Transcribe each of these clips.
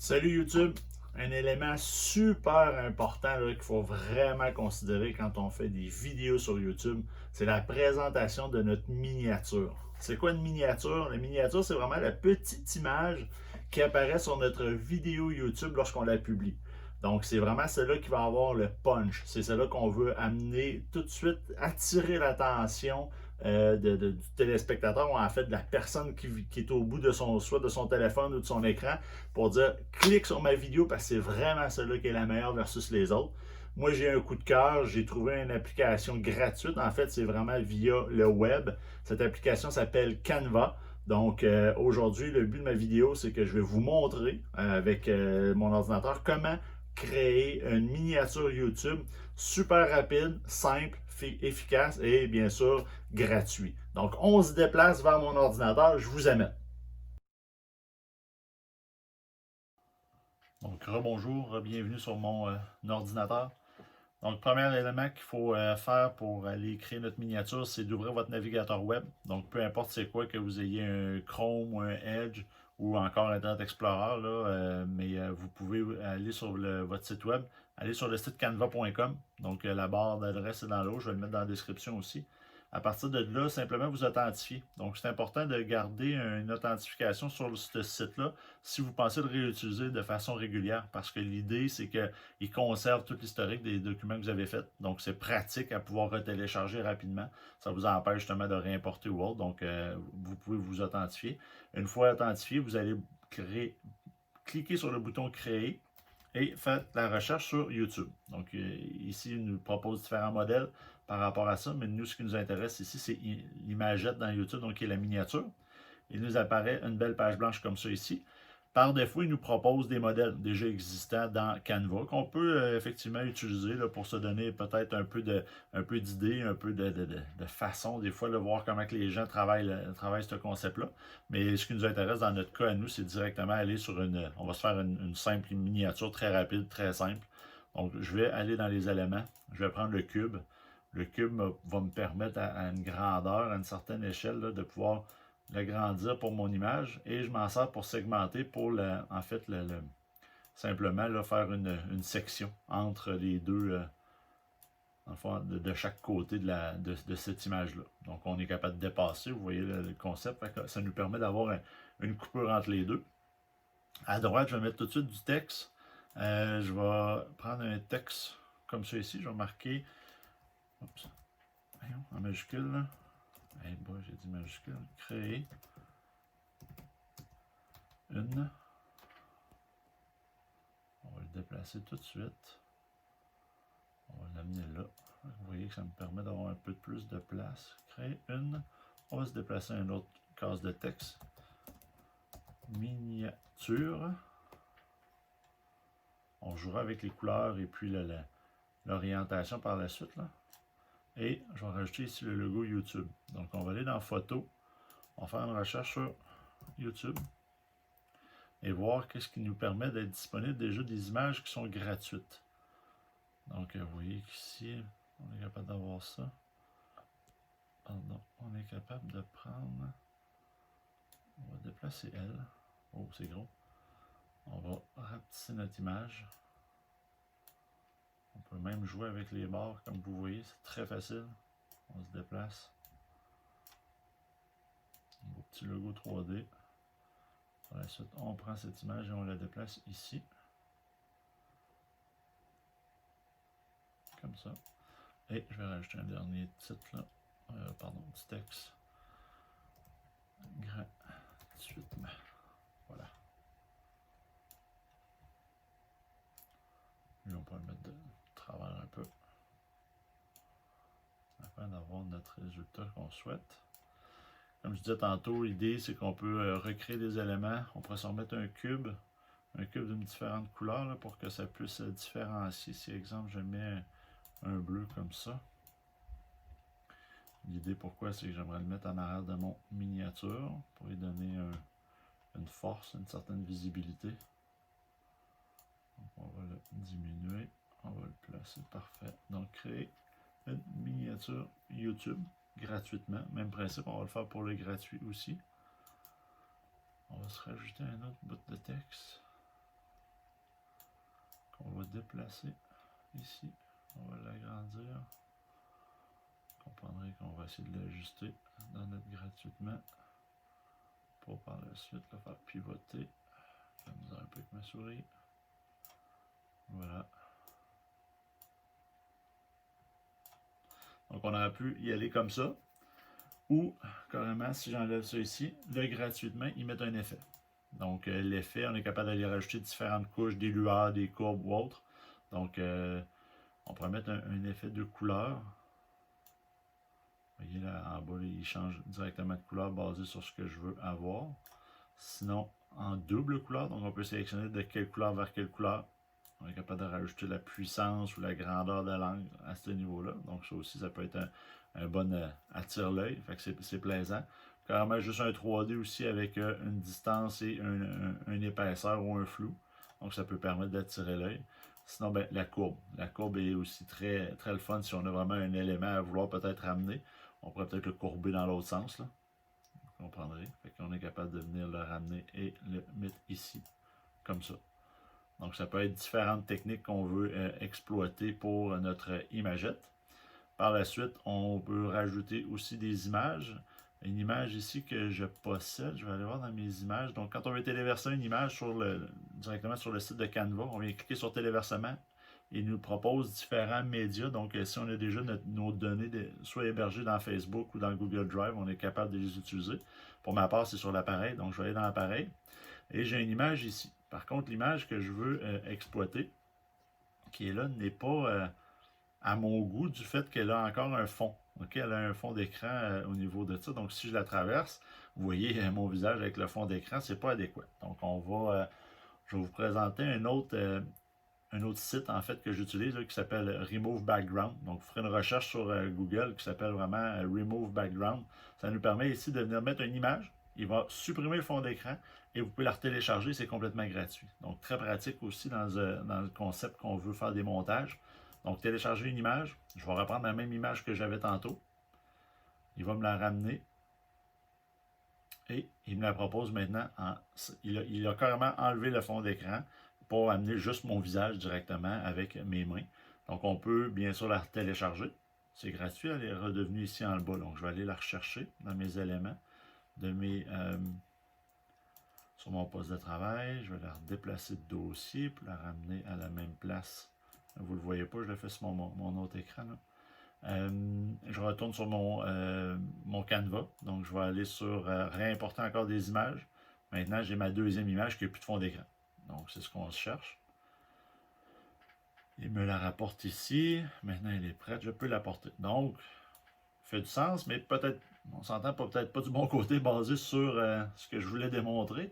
Salut YouTube! Un élément super important qu'il faut vraiment considérer quand on fait des vidéos sur YouTube, c'est la présentation de notre miniature. C'est quoi une miniature? La miniature, c'est vraiment la petite image qui apparaît sur notre vidéo YouTube lorsqu'on la publie. Donc, c'est vraiment celle-là qui va avoir le punch. C'est celle-là qu'on veut amener tout de suite, attirer l'attention du téléspectateur ou en fait de la personne qui est au bout de soit de son téléphone ou de son écran pour dire clique sur ma vidéo parce que c'est vraiment celle-là qui est la meilleure versus les autres. Moi, j'ai un coup de cœur, j'ai trouvé une application gratuite. En fait, c'est vraiment via le web. Cette application s'appelle Canva. Donc, aujourd'hui, le but de ma vidéo, c'est que je vais vous montrer avec mon ordinateur comment créer une miniature YouTube super rapide, simple, efficace et bien sûr gratuit. Donc, on se déplace vers mon ordinateur, je vous amène. Donc, rebonjour, bienvenue sur mon ordinateur. Donc, premier élément qu'il faut faire pour aller créer notre miniature, c'est d'ouvrir votre navigateur web. Donc, peu importe c'est quoi, que vous ayez un Chrome ou un Edge ou encore Internet Explorer, là, vous pouvez aller sur votre site web, aller sur le site canva.com. Donc, la barre d'adresse est dans l'eau, je vais le mettre dans la description aussi. À partir de là, simplement vous authentifier. Donc, c'est important de garder une authentification sur ce site-là si vous pensez le réutiliser de façon régulière, parce que l'idée, c'est qu'il conserve tout l'historique des documents que vous avez faits. Donc, c'est pratique à pouvoir retélécharger rapidement. Ça vous empêche justement de réimporter ou autre. Donc, vous pouvez vous authentifier. Une fois authentifié, vous allez cliquer sur le bouton Créer et faites la recherche sur YouTube. Donc, ici, il nous propose différents modèles par rapport à ça, mais nous, ce qui nous intéresse ici, c'est l'imagette dans YouTube, donc qui est la miniature. Il nous apparaît une belle page blanche comme ça ici. Par défaut, il nous propose des modèles déjà existants dans Canva qu'on peut effectivement utiliser là, pour se donner peut-être un peu d'idées, un peu de façon, des fois, de voir comment que les gens travaillent ce concept-là. Mais ce qui nous intéresse dans notre cas à nous, c'est directement aller sur on va se faire une simple miniature très rapide, très simple. Donc, je vais aller dans les éléments, je vais prendre le cube. Le cube va me permettre à une grandeur, à une certaine échelle, là, de pouvoir l'agrandir pour mon image et je m'en sers pour segmenter pour en fait simplement là, faire une section entre les deux de chaque côté de cette image-là. Donc on est capable de dépasser, vous voyez le concept, ça nous permet d'avoir une coupure entre les deux. À droite, je vais mettre tout de suite du texte. Je vais prendre un texte comme ça ici, je vais marquer en majuscule. Là. Hey boy, j'ai dit majuscule. Créer une. On va le déplacer tout de suite. On va l'amener là. Vous voyez que ça me permet d'avoir un peu plus de place. Créer une. On va se déplacer à une autre case de texte. Miniature. On jouera avec les couleurs et puis l'orientation par la suite. Là. Et je vais rajouter ici le logo YouTube. Donc on va aller dans Photo. On va faire une recherche sur YouTube. Et voir qu'est-ce qui nous permet d'être disponible déjà des images qui sont gratuites. Donc, vous voyez qu'ici, on est capable d'avoir ça. Pardon, on est capable de prendre... On va déplacer elle. Oh, c'est gros. On va rapetisser notre image. On peut même jouer avec les barres, comme vous voyez, c'est très facile. On se déplace. Un petit logo 3D. Par la suite, on prend cette image et on la déplace ici. Comme ça. Et je vais rajouter un dernier titre là. Pardon, petit texte. Gratuitement. Voilà. Lui, on peut le mettre de travers un peu. Afin d'avoir notre résultat qu'on souhaite. Comme je disais tantôt, l'idée c'est qu'on peut recréer des éléments. On pourrait s'en mettre un cube d'une différente couleur là, pour que ça puisse différencier. Si, exemple, je mets un bleu comme ça. L'idée pourquoi, c'est que j'aimerais le mettre en arrière de mon miniature pour lui donner une force, une certaine visibilité. Donc on va le diminuer, on va le placer, parfait. Donc créer une miniature YouTube gratuitement. Même principe, on va le faire pour le gratuit aussi. On va se rajouter un autre bout de texte. déplacer ici. On va l'agrandir. Vous comprendrez qu'on va essayer de l'ajuster dans notre gratuitement pour par la suite le faire pivoter. Je vais me un peu avec ma souris. Voilà. Donc on aurait pu y aller comme ça. Ou carrément, si j'enlève ça ici, le gratuitement, ils mettent un effet. Donc l'effet, on est capable d'aller rajouter différentes couches, des lueurs, des courbes ou autres. Donc on pourrait mettre un effet de couleur. Vous voyez là en bas, là, il change directement de couleur basé sur ce que je veux avoir. Sinon, en double couleur, donc on peut sélectionner de quelle couleur vers quelle couleur. On est capable de rajouter la puissance ou la grandeur de l'angle à ce niveau-là. Donc ça aussi, ça peut être un bon attire-l'œil. Fait que c'est plaisant. Carrément juste un 3D aussi avec une distance et une épaisseur ou un flou. Donc ça peut permettre d'attirer l'œil. Sinon, ben, la courbe. La courbe est aussi très, très le fun si on a vraiment un élément à vouloir peut-être ramener. On pourrait peut-être le courber dans l'autre sens, là. Vous comprendrez. Fait qu'on est capable de venir le ramener et le mettre ici, comme ça. Donc, ça peut être différentes techniques qu'on veut exploiter pour notre imagette. Par la suite, on peut rajouter aussi des images. Une image ici que je possède, je vais aller voir dans mes images. Donc, quand on veut téléverser une image directement sur le site de Canva, on vient cliquer sur téléversement. Il nous propose différents médias. Donc, si on a déjà nos données, soit hébergées dans Facebook ou dans Google Drive, on est capable de les utiliser. Pour ma part, c'est sur l'appareil. Donc, je vais aller dans l'appareil. Et j'ai une image ici. Par contre, l'image que je veux exploiter, qui est là, n'est pas à mon goût du fait qu'elle a encore un fond. Okay? Elle a un fond d'écran au niveau de ça. Donc, si je la traverse, vous voyez mon visage avec le fond d'écran, c'est pas adéquat. Donc, je vais vous présenter un autre site en fait que j'utilise qui s'appelle Remove Background. Donc, vous ferez une recherche sur Google qui s'appelle vraiment Remove Background. Ça nous permet ici de venir mettre une image. Il va supprimer le fond d'écran et vous pouvez la retélécharger, c'est complètement gratuit. Donc, très pratique aussi dans le concept qu'on veut faire des montages. Donc, télécharger une image. Je vais reprendre la même image que j'avais tantôt. Il va me la ramener. Et il me la propose maintenant. Il a carrément enlevé le fond d'écran pour amener juste mon visage directement avec mes mains. Donc, on peut bien sûr la télécharger. C'est gratuit, elle est redevenue ici en bas. Donc, je vais aller la rechercher dans mes éléments, sur mon poste de travail. Je vais la redéplacer de dossier pour la ramener à la même place. Vous ne le voyez pas, je le fais sur mon autre écran. Je retourne sur mon Canva. Donc, je vais aller sur réimporter encore des images. Maintenant, j'ai ma deuxième image qui n'a plus de fond d'écran. Donc, c'est ce qu'on cherche. Il me la rapporte ici. Maintenant, elle est prête. Je peux la porter. Donc, fait du sens, mais peut-être, on s'entend peut-être pas du bon côté basé sur ce que je voulais démontrer.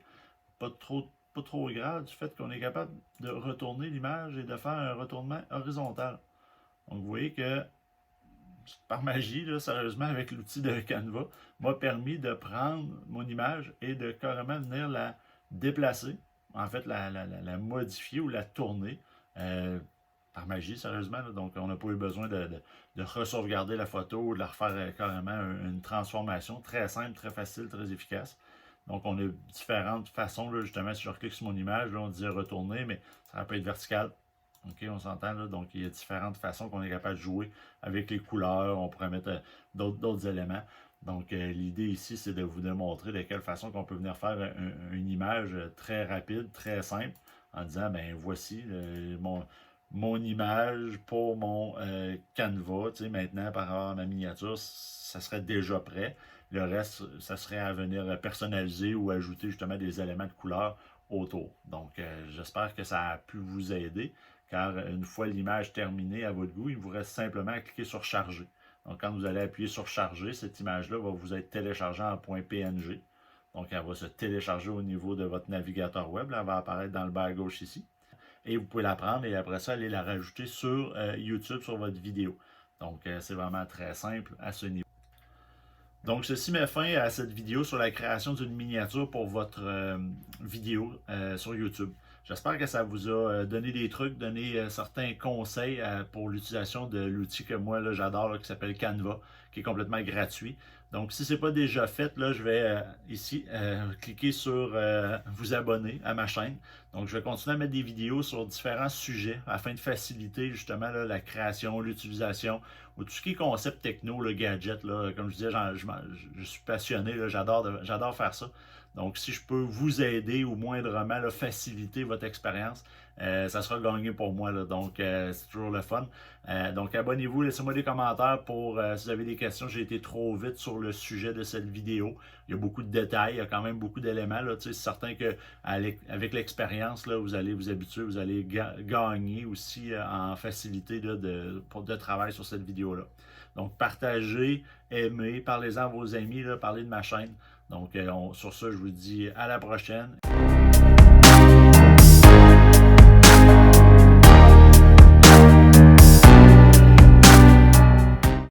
Pas trop grave du fait qu'on est capable de retourner l'image et de faire un retournement horizontal. Donc, vous voyez que par magie, là, sérieusement, avec l'outil de Canva, m'a permis de prendre mon image et de carrément venir la déplacer, en fait, la modifier ou la tourner par magie, sérieusement. Là. Donc, on n'a pas eu besoin de re-sauvegarder la photo ou de la refaire carrément une transformation très simple, très facile, très efficace. Donc, on a différentes façons, là, justement, si je reclique sur mon image, là, on dit retourner, mais ça peut être vertical. OK, on s'entend là, donc il y a différentes façons qu'on est capable de jouer avec les couleurs, on pourrait mettre d'autres éléments. Donc l'idée ici, c'est de vous démontrer de quelle façon qu'on peut venir faire une image très rapide, très simple, en disant, ben voici mon image pour mon Canva, tu sais, maintenant par rapport à ma miniature, ça serait déjà prêt. Le reste, ça serait à venir personnaliser ou ajouter justement des éléments de couleur autour. Donc j'espère que ça a pu vous aider. Car une fois l'image terminée à votre goût, il vous reste simplement à cliquer sur Charger. Donc, quand vous allez appuyer sur Charger, cette image-là va vous être téléchargée en .png. Donc, elle va se télécharger au niveau de votre navigateur web. Là, elle va apparaître dans le bas à gauche ici. Et vous pouvez la prendre et après ça, aller la rajouter sur YouTube, sur votre vidéo. Donc, c'est vraiment très simple à ce niveau. Donc, ceci met fin à cette vidéo sur la création d'une miniature pour votre vidéo sur YouTube. J'espère que ça vous a donné des trucs, donné certains conseils pour l'utilisation de l'outil que moi j'adore, qui s'appelle Canva, qui est complètement gratuit. Donc, si ce n'est pas déjà fait, là, je vais ici cliquer sur vous abonner à ma chaîne. Donc, je vais continuer à mettre des vidéos sur différents sujets afin de faciliter justement là, la création, l'utilisation ou tout ce qui est concept techno, le gadget. Là, comme je disais, je suis passionné, j'adore faire ça. Donc, si je peux vous aider ou moindrement là, faciliter votre expérience, ça sera gagné pour moi. Là. Donc, c'est toujours le fun. Donc, abonnez-vous, laissez-moi des commentaires pour si vous avez des questions. J'ai été trop vite sur le sujet de cette vidéo. Il y a beaucoup de détails, il y a quand même beaucoup d'éléments. C'est certain qu'avec l'expérience, là, vous allez vous habituer, vous allez gagner aussi en facilité là, de travail sur cette vidéo-là. Donc, partagez, aimez, parlez-en à vos amis, là, parlez de ma chaîne. Donc, sur ça, je vous dis à la prochaine.